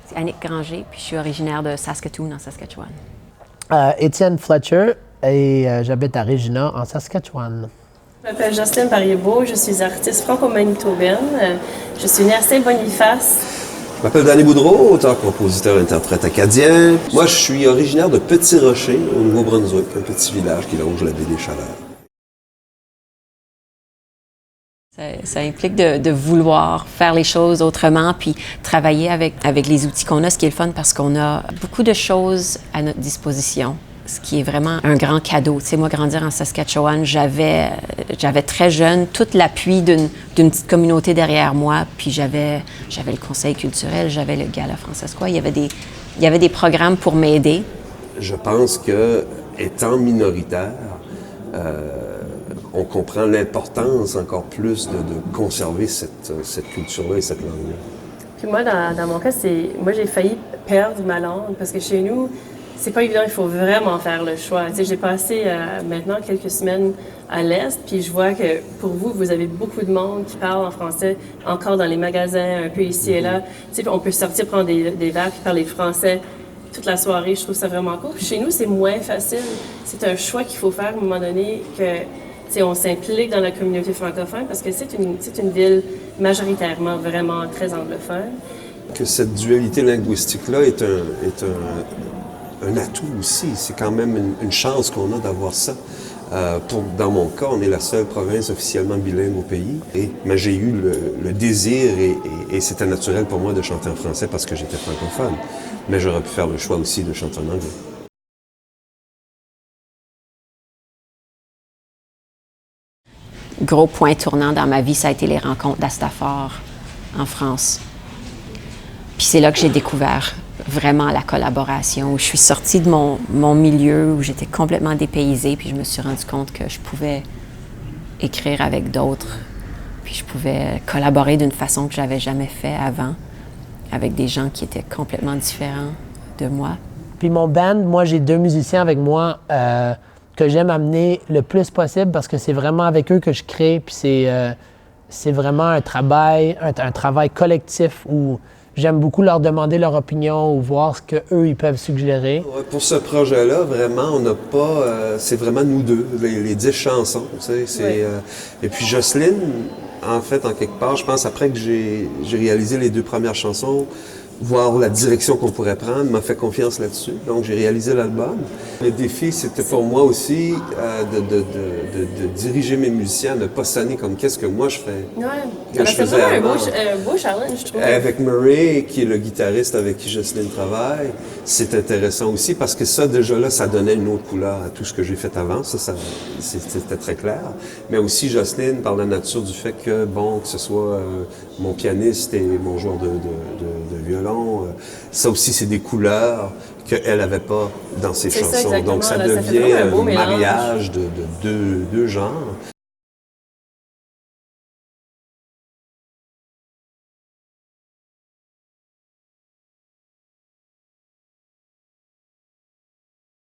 C'est Annick Granger, puis je suis originaire de Saskatoon, en Saskatchewan. Étienne Fletcher et j'habite à Regina, en Saskatchewan. Je m'appelle Jocelyne Parizeau, je suis artiste franco-manitobaine. Je suis née à Saint-Boniface. Je m'appelle Danny Boudreau, auteur, compositeur, interprète acadien. Moi, je suis originaire de Petit Rocher, au Nouveau-Brunswick, un petit village qui longe la baie des Chaleurs. Ça implique de vouloir faire les choses autrement, puis travailler avec les outils qu'on a, ce qui est le fun parce qu'on a beaucoup de choses à notre disposition, ce qui est vraiment un grand cadeau. Tu sais, moi, grandir en Saskatchewan, j'avais très jeune tout l'appui d'une petite communauté derrière moi, puis j'avais le conseil culturel, j'avais le Gala Francescois, il y avait des programmes pour m'aider. Je pense que, étant minoritaire, on comprend l'importance encore plus de conserver cette culture-là et cette langue-là. Puis moi, dans mon cas, moi j'ai failli perdre ma langue parce que chez nous, c'est pas évident, il faut vraiment faire le choix. Tu sais, j'ai passé maintenant quelques semaines à l'Est, puis je vois que pour vous, vous avez beaucoup de monde qui parle en français encore dans les magasins, un peu ici et là. Tu sais, on peut sortir prendre des verres puis parler français toute la soirée. Je trouve ça vraiment cool. Puis chez nous, c'est moins facile. C'est un choix qu'il faut faire à un moment donné que on s'implique dans la communauté francophone parce que c'est une ville majoritairement vraiment très anglophone. Que cette dualité linguistique-là est un atout aussi. C'est quand même une chance qu'on a d'avoir ça. Dans mon cas, on est la seule province officiellement bilingue au pays. Mais j'ai eu le désir et c'était naturel pour moi de chanter en français parce que j'étais francophone. Mais j'aurais pu faire le choix aussi de chanter en anglais. Gros point tournant dans ma vie, ça a été les rencontres d'Astafor en France. Puis c'est là que j'ai découvert vraiment la collaboration, où je suis sortie de mon milieu, où j'étais complètement dépaysée, puis je me suis rendu compte que je pouvais écrire avec d'autres, puis je pouvais collaborer d'une façon que j'avais jamais fait avant, avec des gens qui étaient complètement différents de moi. Puis mon band, moi j'ai 2 musiciens avec moi que j'aime amener le plus possible parce que c'est vraiment avec eux que je crée, puis c'est vraiment un travail collectif où j'aime beaucoup leur demander leur opinion ou voir ce qu'eux, ils peuvent suggérer. Ouais, pour ce projet-là, vraiment, on n'a pas... c'est vraiment nous deux, les 10 chansons. Tu sais, Oui. Et puis Jocelyne, en fait, en quelque part, je pense, après que j'ai réalisé les 2 premières chansons, voir la direction qu'on pourrait prendre, m'a fait confiance là-dessus. Donc, j'ai réalisé l'album. Le défi, c'était pour moi aussi de diriger mes musiciens, de ne pas sonner comme qu'est-ce que moi je fais. Ouais, Que je c'est faisais vraiment avant. un beau challenge, je trouve. Avec Murray, qui est le guitariste avec qui Jocelyne travaille, c'est intéressant aussi parce que ça, déjà là, ça donnait une autre couleur à tout ce que j'ai fait avant. C'était très clair. Mais aussi Jocelyne, par la nature du fait que, bon, que ce soit mon pianiste et mon joueur de violon, ça aussi, c'est des couleurs qu'elle n'avait pas dans ses C'est ça, chansons. exactement. Donc, ça Là, ça fait devient vraiment un beau un mélange. mariage de deux genres.